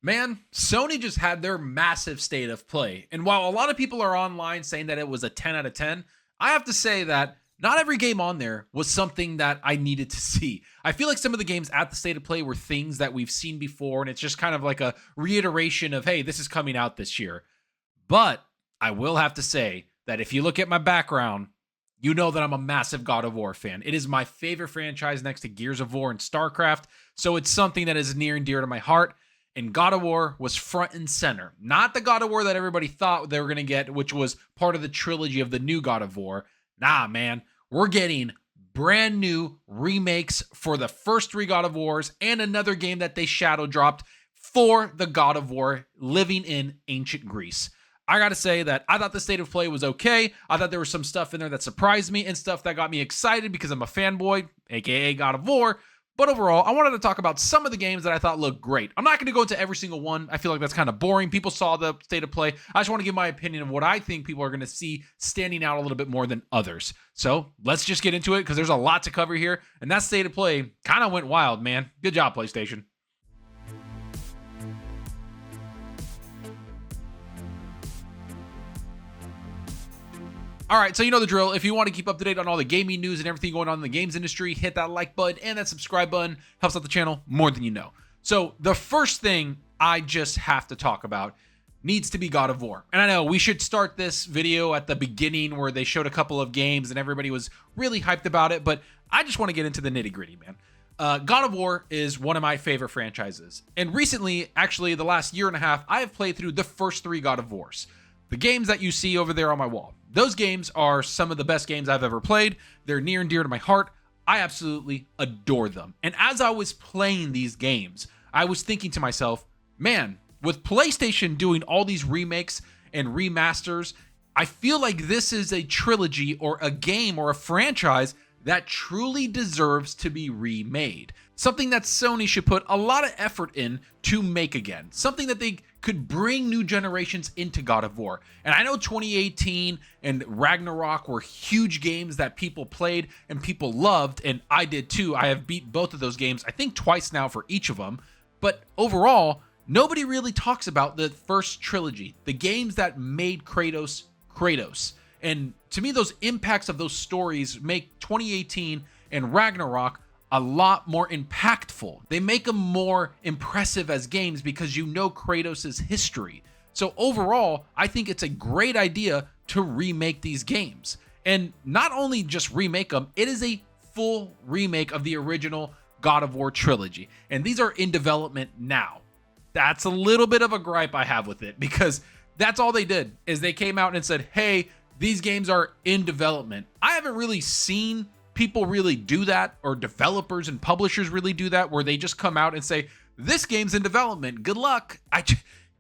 Man, Sony just had their massive state of play. And while a lot of people are online saying that it was a 10 out of 10, I have to say that not every game on there was something that I needed to see. I feel like some of the games at the state of play were things that we've seen before, and it's just kind of like a reiteration of, hey, this is coming out this year. But I will have to say that if you look at my background, you know that I'm a massive God of War fan. It is my favorite franchise next to Gears of War and StarCraft, so it's something that is near and dear to my heart. And God of War was front and center. Not the God of War that everybody thought they were going to get, which was part of the trilogy of the new God of War. Nah, man. We're getting brand new remakes for the first 3 God of Wars and another game that they shadow dropped for the God of War living in ancient Greece. I got to say that I thought the state of play was okay. I thought there was some stuff in there that surprised me and stuff that got me excited because I'm a fanboy, aka God of War. But overall, I wanted to talk about some of the games that I thought looked great. I'm not going to go into every single one. I feel like that's kind of boring. People saw the state of play. I just want to give my opinion of what I think people are going to see standing out a little bit more than others. So let's just get into it because there's a lot to cover here. And that state of play kind of went wild, man. Good job, PlayStation. All right, so you know the drill. If you want to keep up to date on all the gaming news and everything going on in the games industry, hit that like button and that subscribe button. Helps out the channel more than you know. So the first thing I just have to talk about needs to be God of War. And I know we should start this video at the beginning where they showed a couple of games and everybody was really hyped about it, but I just want to get into the nitty gritty, man. God of War is one of my favorite franchises. And recently, actually the last year and a half, I have played through the first 3 God of Wars. The games that you see over there on my wall. Those games are some of the best games I've ever played. They're near and dear to my heart. I absolutely adore them. And as I was playing these games, I was thinking to myself, man, with PlayStation doing all these remakes and remasters, I feel like this is a trilogy or a game or a franchise that truly deserves to be remade. Something that Sony should put a lot of effort in to make again. Something that they could bring new generations into God of War. And I know 2018 and Ragnarok were huge games that people played and people loved, and I did too. I have beat both of those games, I think twice now for each of them. But overall, nobody really talks about the first trilogy, the games that made Kratos Kratos. And to me, those impacts of those stories make 2018 and Ragnarok a lot more impactful. They make them more impressive as games because you know Kratos' history. So overall, I think it's a great idea to remake these games. And not only just remake them, it is a full remake of the original God of War trilogy. And these are in development now. That's a little bit of a gripe I have with it because that's all they did is they came out and said, hey, these games are in development. I haven't really seen people really do that, or developers and publishers really do that, where they just come out and say, this game's in development, good luck.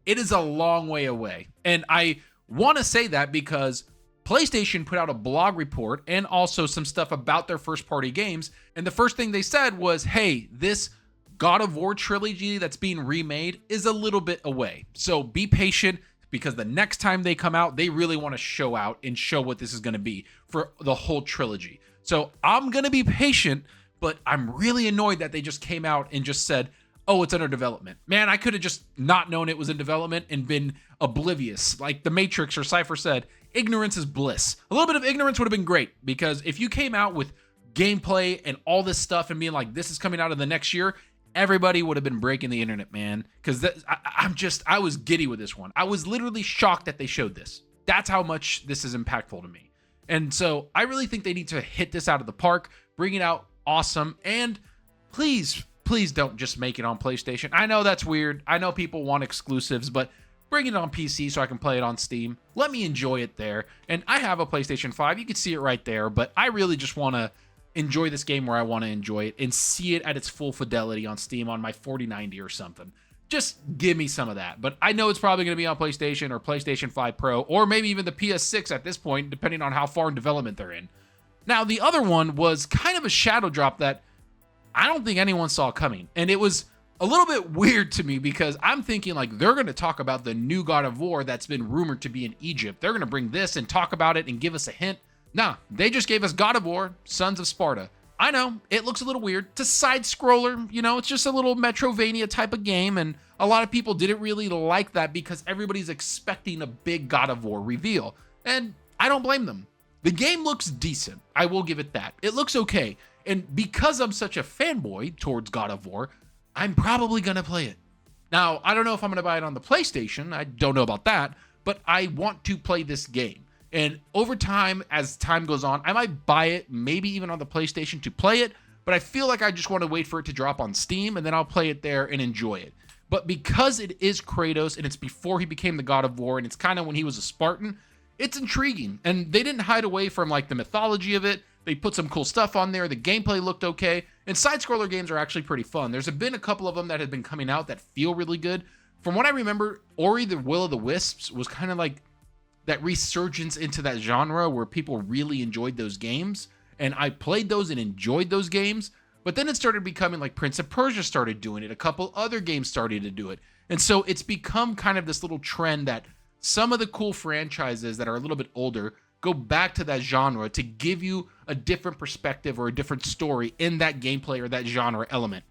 It is a long way away. And I want to say that because PlayStation put out a blog report and also some stuff about their first party games. And the first thing they said was, hey, this God of War trilogy that's being remade is a little bit away. So be patient, because the next time they come out, they really want to show out and show what this is going to be for the whole trilogy. So I'm going to be patient, but I'm really annoyed that they just came out and just said, oh, it's under development. Man, I could have just not known it was in development and been oblivious. Like the Matrix or Cypher said, ignorance is bliss. A little bit of ignorance would have been great, because if you came out with gameplay and all this stuff and being like, this is coming out in the next year, everybody would have been breaking the internet, man. Because I was giddy with this one. I was literally shocked that they showed this. That's how much this is impactful to me. And so I really think they need to hit this out of the park, bring it out awesome, and please don't just make it on PlayStation. I know that's weird. I know people want exclusives, but bring it on PC so I can play it on Steam. Let me enjoy it there. And I have a PlayStation 5. You can see it right there, but I really just want to enjoy this game where I want to enjoy it and see it at its full fidelity on Steam on my 4090 or something. Just give me some of that. But I know it's probably going to be on PlayStation or PlayStation 5 Pro, or maybe even the PS6 at this point, depending on how far in development they're in. Now, the other one was kind of a shadow drop that I don't think anyone saw coming. And it was a little bit weird to me because I'm thinking like they're going to talk about the new God of War that's been rumored to be in Egypt. They're going to bring this and talk about it and give us a hint. Nah, they just gave us God of War, Sons of Sparta. I know, it looks a little weird. It's a side scroller, it's just a little Metrovania type of game, and a lot of people didn't really like that because everybody's expecting a big God of War reveal, and I don't blame them. The game looks decent, I will give it that. It looks okay, and because I'm such a fanboy towards God of War, I'm probably gonna play it. Now, I don't know if I'm gonna buy it on the PlayStation, I don't know about that, but I want to play this game. And over time, as time goes on, I might buy it, maybe even on the PlayStation to play it, but I feel like I just want to wait for it to drop on Steam, and then I'll play it there and enjoy it. But because it is Kratos, and it's before he became the God of War, and it's kind of when he was a Spartan, it's intriguing. And they didn't hide away from like the mythology of it. They put some cool stuff on there. The gameplay looked okay. And side-scroller games are actually pretty fun. There's been a couple of them that have been coming out that feel really good. From what I remember, Ori the Will of the Wisps was kind of like that resurgence into that genre where people really enjoyed those games. And I played those and enjoyed those games. But then it started becoming like Prince of Persia started doing it. A couple other games started to do it. And so it's become kind of this little trend that some of the cool franchises that are a little bit older go back to that genre to give you a different perspective or a different story in that gameplay or that genre element.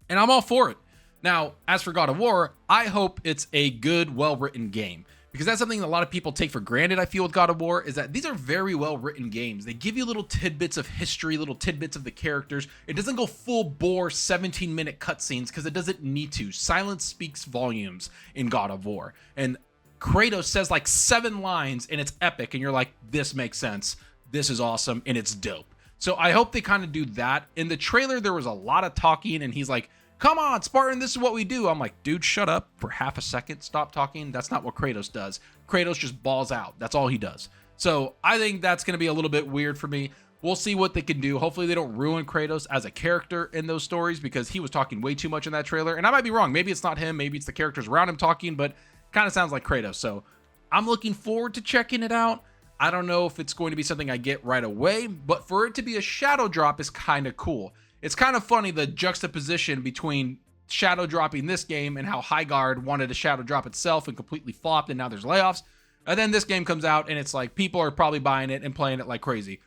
And I'm all for it. Now, as for God of War, I hope it's a good, well-written game. Because that's something that a lot of people take for granted, I feel, with God of War, is that these are very well-written games. They give you little tidbits of history, little tidbits of the characters. It doesn't go full-bore 17-minute cutscenes because it doesn't need to. Silence speaks volumes in God of War. And Kratos says like 7 lines, and it's epic, and you're like, this makes sense. This is awesome, and it's dope. So I hope they kind of do that. In the trailer, there was a lot of talking, and he's like, come on, Spartan, this is what we do. I'm like, dude, shut up for half a second. Stop talking. That's not what Kratos does. Kratos just balls out. That's all he does. So I think that's going to be a little bit weird for me. We'll see what they can do. Hopefully they don't ruin Kratos as a character in those stories because he was talking way too much in that trailer. And I might be wrong. Maybe it's not him. Maybe it's the characters around him talking, but kind of sounds like Kratos. So I'm looking forward to checking it out. I don't know if it's going to be something I get right away, but for it to be a shadow drop is kind of cool. It's kind of funny, the juxtaposition between shadow dropping this game and how Highguard wanted to shadow drop itself and completely flopped, and now there's layoffs. And then this game comes out and it's like people are probably buying it and playing it like crazy.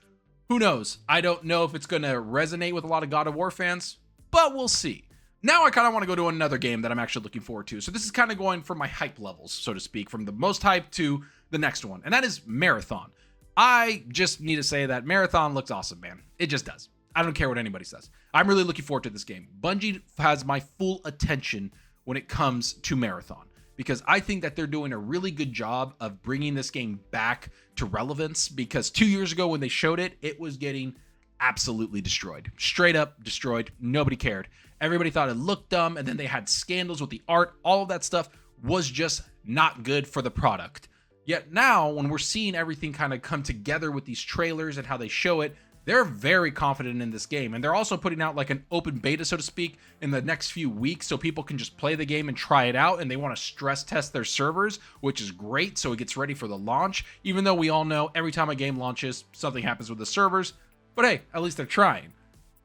Who knows? I don't know if it's going to resonate with a lot of God of War fans, but we'll see. Now I kind of want to go to another game that I'm actually looking forward to. So this is kind of going from my hype levels, so to speak, from the most hype to the next one, and that is Marathon. I just need to say that Marathon looks awesome, man. It just does. I don't care what anybody says. I'm really looking forward to this game. Bungie has my full attention when it comes to Marathon because I think that they're doing a really good job of bringing this game back to relevance because 2 years ago when they showed it, it was getting absolutely destroyed. Straight up destroyed. Nobody cared. Everybody thought it looked dumb, and then they had scandals with the art. All of that stuff was just not good for the product. Yet now, when we're seeing everything kind of come together with these trailers and how they show it, they're very confident in this game. And they're also putting out like an open beta, so to speak, in the next few weeks so people can just play the game and try it out. And they want to stress test their servers, which is great. So it gets ready for the launch, even though we all know every time a game launches, something happens with the servers. But hey, at least they're trying.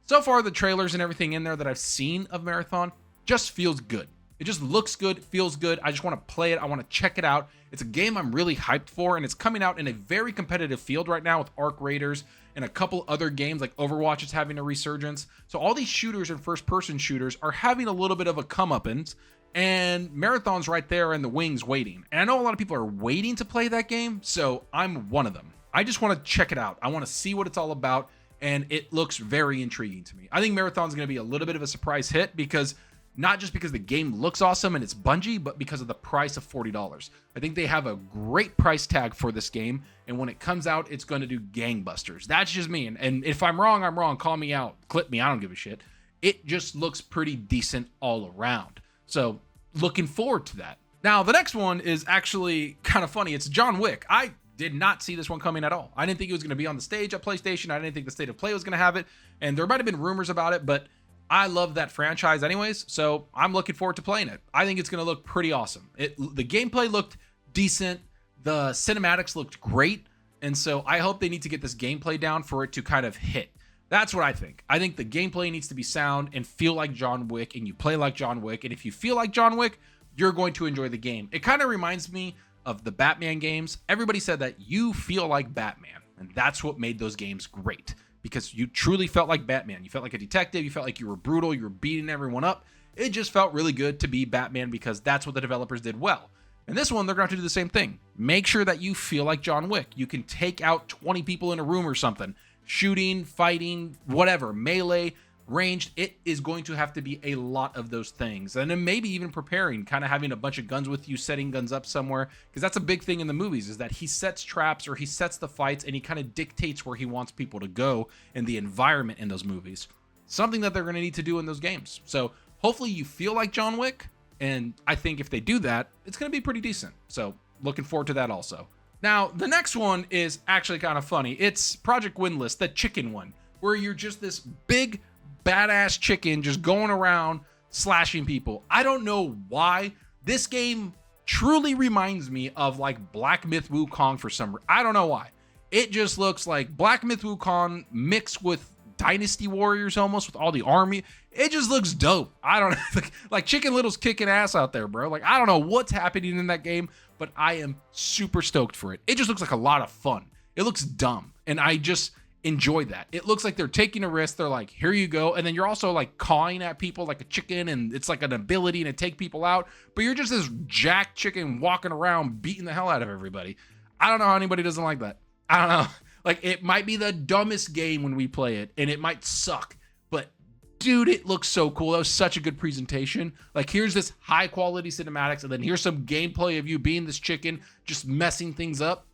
So far, the trailers and everything in there that I've seen of Marathon just feels good. It just looks good, feels good. I just want to play it. I want to check it out. It's a game I'm really hyped for, and it's coming out in a very competitive field right now with Arc Raiders and a couple other games like Overwatch is having a resurgence. So all these shooters and first-person shooters are having a little bit of a comeuppance, and Marathon's right there in the wings waiting. And I know a lot of people are waiting to play that game, so I'm one of them. I just want to check it out. I want to see what it's all about, and it looks very intriguing to me. I think Marathon's going to be a little bit of a surprise hit because not just because the game looks awesome and it's Bungie, but because of the price of $40. I think they have a great price tag for this game, and when it comes out, it's going to do gangbusters. That's just me, and if I'm wrong, I'm wrong. Call me out. Clip me. I don't give a shit. It just looks pretty decent all around. So, looking forward to that. Now, the next one is actually kind of funny. It's John Wick. I did not see this one coming at all. I didn't think it was going to be on the stage at PlayStation. I didn't think the State of Play was going to have it, and there might have been rumors about it, but I love that franchise anyways, so I'm looking forward to playing it. I think it's going to look pretty awesome. The gameplay looked decent. The cinematics looked great. And so I hope they need to get this gameplay down for it to kind of hit. That's what I think. I think the gameplay needs to be sound and feel like John Wick, and you play like John Wick. And if you feel like John Wick, you're going to enjoy the game. It kind of reminds me of the Batman games. Everybody said that you feel like Batman, and that's what made those games great. because you truly felt like Batman. You felt like a detective. You felt like you were brutal. You were beating everyone up. It just felt really good to be Batman because that's what the developers did well. And this one, they're going to have to do the same thing. Make sure that you feel like John Wick. You can take out 20 people in a room or something. Shooting, fighting, whatever, melee, ranged. It is going to have to be a lot of those things. And then maybe even preparing, kind of having a bunch of guns with you, setting guns up somewhere. Because that's a big thing in the movies, is that he sets traps or he sets the fights and he kind of dictates where he wants people to go in the environment in those movies. Something that they're going to need to do in those games. So hopefully you feel like John Wick. And I think if they do that, it's going to be pretty decent. So looking forward to that also. Now, the next one is actually kind of funny. It's Project Windless, the chicken one, where you're just this big, badass chicken just going around slashing people. I don't know why. This game truly reminds me of like Black Myth Wukong for some reason. I don't know why. It just looks like Black Myth Wukong mixed with Dynasty Warriors almost, with all the army. It just looks dope. I don't know. Like Chicken Little's kicking ass out there, bro. Like, I don't know what's happening in that game, but I am super stoked for it. It just looks like a lot of fun. It looks dumb, and I just enjoy that. It looks like they're taking a risk. They're like, here you go. And then you're also like cawing at people like a chicken, and it's like an ability to take people out, but you're just this jack chicken walking around beating the hell out of everybody. I don't know how anybody doesn't like that. I don't know. Like, it might be the dumbest game when we play it, and it might suck, but dude, it looks so cool. That was such a good presentation. Like, here's this high quality cinematics, and then here's some gameplay of you being this chicken, just messing things up.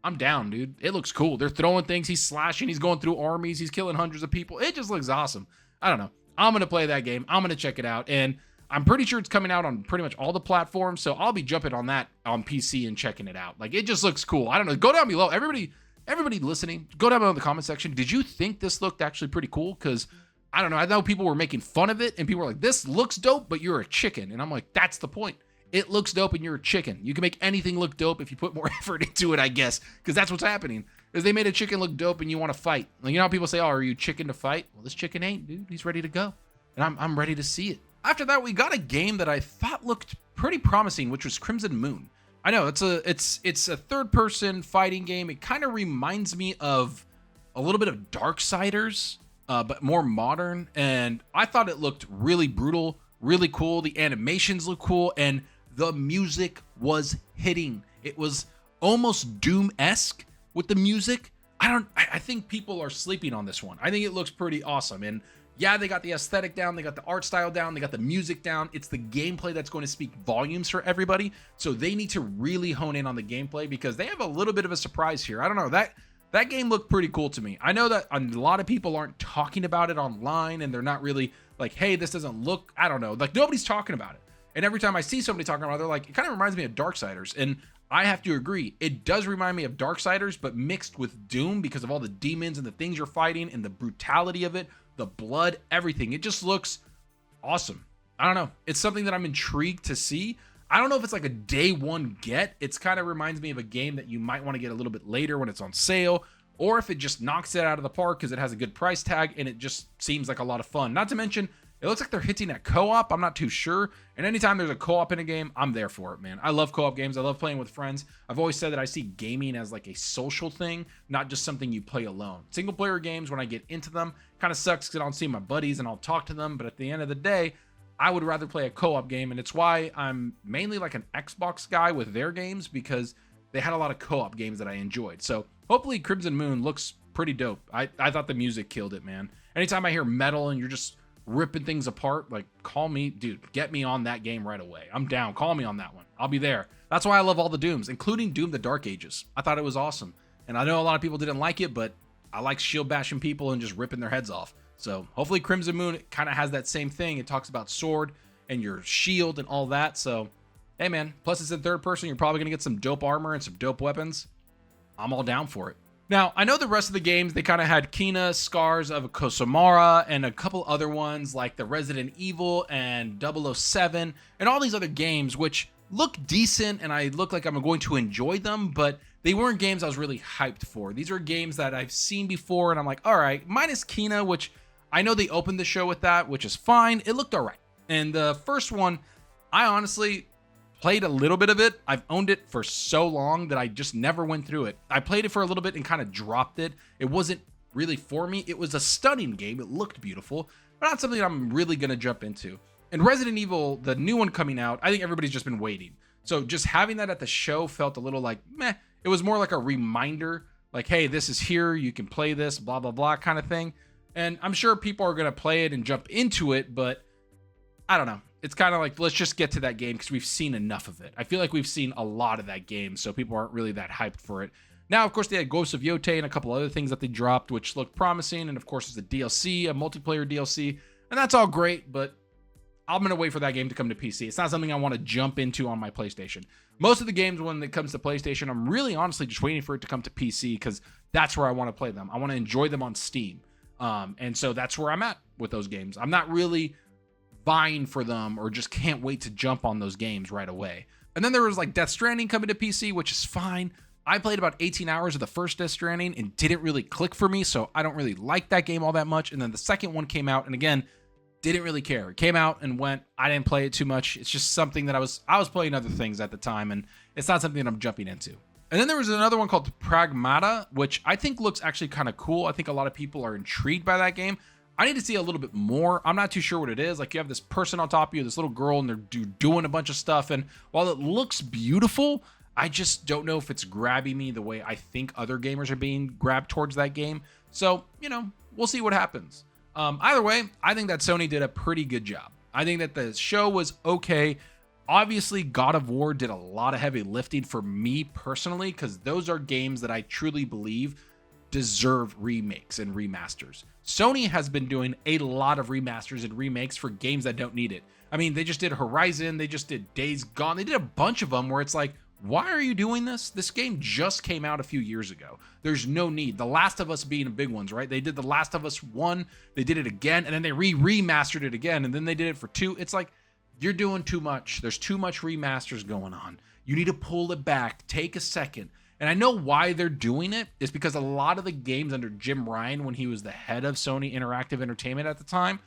I'm down, dude. It looks cool. They're throwing things. He's slashing. He's going through armies. He's killing hundreds of people. It just looks awesome. I don't know. I'm going to play that game. I'm going to check it out. And I'm pretty sure it's coming out on pretty much all the platforms. So I'll be jumping on that on PC and checking it out. Like, it just looks cool. I don't know. Go down below. Everybody listening, go down below in the comment section. Did you think this looked actually pretty cool? Because I don't know. I know people were making fun of it, and people were like, this looks dope, but you're a chicken. And I'm like, that's the point. It looks dope and you're a chicken. You can make anything look dope if you put more effort into it, I guess, because that's what's happening. Is they made a chicken look dope and you want to fight. Like, you know how people say, oh, are you chicken to fight? Well, this chicken ain't, dude. He's ready to go. And I'm ready to see it. After that, we got a game that I thought looked pretty promising, which was Crimson Moon. I know it's a third-person fighting game. It kind of reminds me of a little bit of Darksiders, but more modern. And I thought it looked really brutal, really cool. The animations look cool, and the music was hitting. It was almost Doom-esque with the music. I think people are sleeping on this one. I think it looks pretty awesome. And yeah, they got the aesthetic down, they got the art style down, they got the music down. It's the gameplay that's going to speak volumes for everybody. So they need to really hone in on the gameplay because they have a little bit of a surprise here. I don't know, that game looked pretty cool to me. I know that a lot of people aren't talking about it online, and they're not really like, hey, this doesn't look, I don't know, like nobody's talking about it. And every time I see somebody talking about it, they're like, it kind of reminds me of Darksiders. And I have to agree, it does remind me of Darksiders, but mixed with Doom because of all the demons and the things you're fighting and the brutality of it, the blood, everything. It just looks awesome. I don't know. It's something that I'm intrigued to see. I don't know if it's like a day one get. It's kind of reminds me of a game that you might want to get a little bit later when it's on sale, or if it just knocks it out of the park because it has a good price tag and it just seems like a lot of fun. Not to mention, it looks like they're hinting at co-op. I'm not too sure. And anytime there's a co-op in a game, I'm there for it, man. I love co-op games. I love playing with friends. I've always said that I see gaming as like a social thing, not just something you play alone. Single player games, when I get into them, kind of sucks because I don't see my buddies and I'll talk to them. But at the end of the day, I would rather play a co-op game. And it's why I'm mainly like an Xbox guy with their games, because they had a lot of co-op games that I enjoyed. So hopefully Crimson Moon looks pretty dope. I thought the music killed it, man. Anytime I hear metal and you're just ripping things apart, like, call me, dude, get me on that game right away. I'm down. Call me on that one. I'll be there. That's why I love all the Dooms, including Doom the Dark Ages. I thought it was awesome. And I know a lot of people didn't like it, but I like shield bashing people and just ripping their heads off. So hopefully Crimson Moon kind of has that same thing. It talks about sword and your shield and all that. So, hey, man, plus it's in third person. You're probably going to get some dope armor and some dope weapons. I'm all down for it. Now, I know the rest of the games, they kind of had Kina, Scars of Kosamara, and a couple other ones like the Resident Evil and 007, and all these other games, which look decent, and I look like I'm going to enjoy them, but they weren't games I was really hyped for. These are games that I've seen before, and I'm like, all right, minus Kina, which I know they opened the show with that, which is fine. It looked all right. And the first one, I honestly played a little bit of it. I've owned it for so long that I just never went through it. I played it for a little bit and kind of dropped it. It wasn't really for me. It was a stunning game. It looked beautiful, but not something I'm really going to jump into. And Resident Evil, the new one coming out, I think everybody's just been waiting. So just having that at the show felt a little like, meh. It was more like a reminder, like, hey, this is here. You can play this, blah, blah, blah kind of thing. And I'm sure people are going to play it and jump into it, but I don't know. It's kind of like, let's just get to that game because we've seen enough of it. I feel like we've seen a lot of that game, so people aren't really that hyped for it. Now, of course, they had Ghosts of Yotei and a couple other things that they dropped, which looked promising. And of course, it's a DLC, a multiplayer DLC. And that's all great, but I'm going to wait for that game to come to PC. It's not something I want to jump into on my PlayStation. Most of the games, when it comes to PlayStation, I'm really honestly just waiting for it to come to PC because that's where I want to play them. I want to enjoy them on Steam. And so that's where I'm at with those games. I'm not really vying for them or just can't wait to jump on those games right away. And then there was like Death Stranding coming to PC, which is fine. I played about 18 hours of the first Death Stranding and didn't really click for me, so I don't really like that game all that much. And then the second one came out, and again, didn't really care. It came out and went. I didn't play it too much. It's just something that I was playing other things at the time, and it's not something that I'm jumping into. And then there was another one called Pragmata, which I think looks actually kind of cool. I think a lot of people are intrigued by that game. I need to see a little bit more. I'm not too sure what it is. Like, you have this person on top of you, this little girl, and they're doing a bunch of stuff. And while it looks beautiful, I just don't know if it's grabbing me the way I think other gamers are being grabbed towards that game. So, we'll see what happens. Either way, I think that Sony did a pretty good job. I think that the show was okay. Obviously, God of War did a lot of heavy lifting for me personally, because those are games that I truly believe deserve remakes and remasters. Sony has been doing a lot of remasters and remakes for games that don't need it. I mean, they just did Horizon, they just did Days Gone, they did a bunch of them where it's like, why are you doing this? This game just came out a few years ago. There's no need. The Last of Us being a big ones, right? They did The Last of Us 1, they did it again, and then they remastered it again, and then they did it for 2. It's like, you're doing too much. There's too much remasters going on. You need to pull it back. Take a second. And I know why they're doing it is because a lot of the games under Jim Ryan, when he was the head of Sony Interactive Entertainment at the time,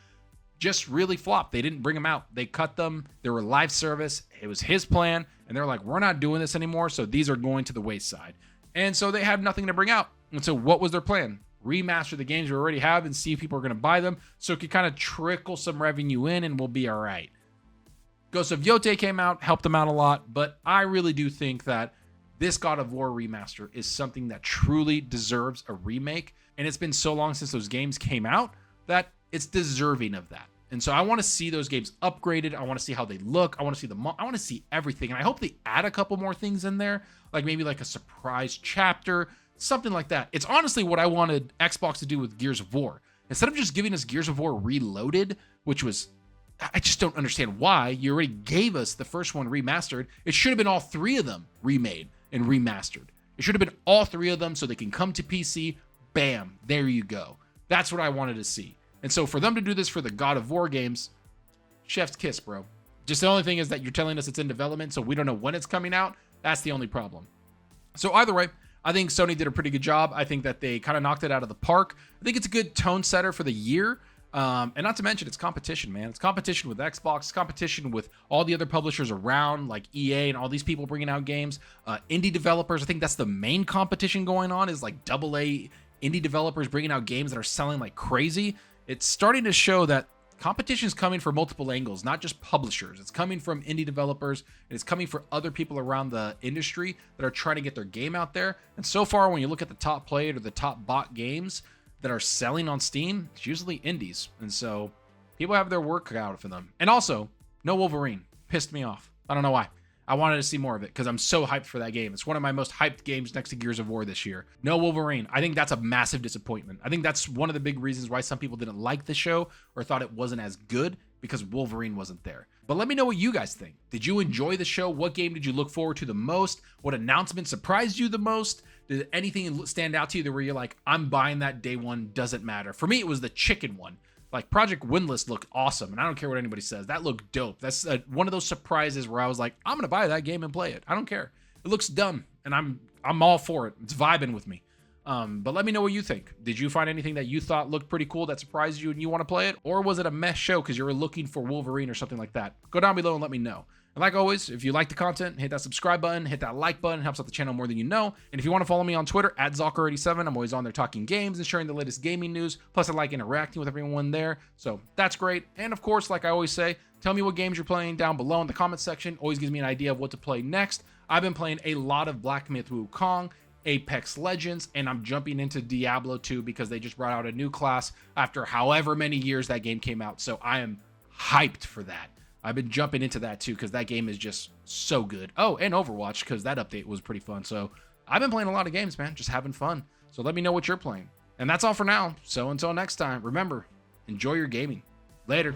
just really flopped. They didn't bring them out. They cut them. They were live service. It was his plan. And they're like, we're not doing this anymore. So these are going to the wayside. And so they have nothing to bring out. And so what was their plan? Remaster the games we already have and see if people are going to buy them. So it could kind of trickle some revenue in and we'll be all right. Ghosts of Yotei came out, helped them out a lot. But I really do think that this God of War remaster is something that truly deserves a remake. And it's been so long since those games came out that it's deserving of that. And so I want to see those games upgraded. I want to see how they look. I want to see I want to see everything. And I hope they add a couple more things in there, like maybe like a surprise chapter, something like that. It's honestly what I wanted Xbox to do with Gears of War. Instead of just giving us Gears of War Reloaded, which was, I just don't understand why. You already gave us the first one remastered. It should have been all three of them remade and remastered. It should have been all three of them so they can come to PC. Bam, there you go. That's what I wanted to see. And so for them to do this for the God of War games, chef's kiss, bro. Just the only thing is that you're telling us it's in development, so we don't know when it's coming out. That's the only problem. So either way, I think Sony did a pretty good job. I think that they kind of knocked it out of the park. I think it's a good tone setter for the year. And not to mention, it's competition, man. It's competition with Xbox, it's competition with all the other publishers around, like EA and all these people bringing out games. Indie developers, I think that's the main competition going on, is like AA indie developers bringing out games that are selling like crazy. It's starting to show that competition is coming from multiple angles, not just publishers. It's coming from indie developers, and it's coming for other people around the industry that are trying to get their game out there. And so far, when you look at the top played or the top bought games that are selling on Steam, it's usually indies. And so people have their work cut out for them. And also, no Wolverine. Pissed me off. I don't know why. I wanted to see more of it because I'm so hyped for that game. It's one of my most hyped games next to Gears of War this year. No Wolverine. I think that's a massive disappointment. I think that's one of the big reasons why some people didn't like the show or thought it wasn't as good, because Wolverine wasn't there. But let me know what you guys think. Did you enjoy the show? What game did you look forward to the most? What announcement surprised you the most? Did anything stand out to you where you're like, I'm buying that day one, doesn't matter? For me, it was the chicken one. Like, Project Windless looked awesome, and I don't care what anybody says. That looked dope. That's one of those surprises where I was like, I'm going to buy that game and play it. I don't care. It looks dumb, and I'm all for it. It's vibing with me. But let me know what you think. Did you find anything that you thought looked pretty cool that surprised you and you want to play it? Or was it a mess show because you were looking for Wolverine or something like that? Go down below and let me know. And like always, if you like the content, hit that subscribe button, hit that like button, it helps out the channel more than you know. And if you want to follow me on Twitter, @Zalker87, I'm always on there talking games and sharing the latest gaming news. Plus, I like interacting with everyone there, so that's great. And of course, like I always say, tell me what games you're playing down below in the comment section. Always gives me an idea of what to play next. I've been playing a lot of Black Myth Wukong, Apex Legends, and I'm jumping into Diablo 2 because they just brought out a new class after however many years that game came out. So I am hyped for that. I've been jumping into that too because that game is just so good. Oh, and Overwatch because that update was pretty fun. So I've been playing a lot of games, man, just having fun. So let me know what you're playing. And that's all for now. So until next time, remember, enjoy your gaming. Later.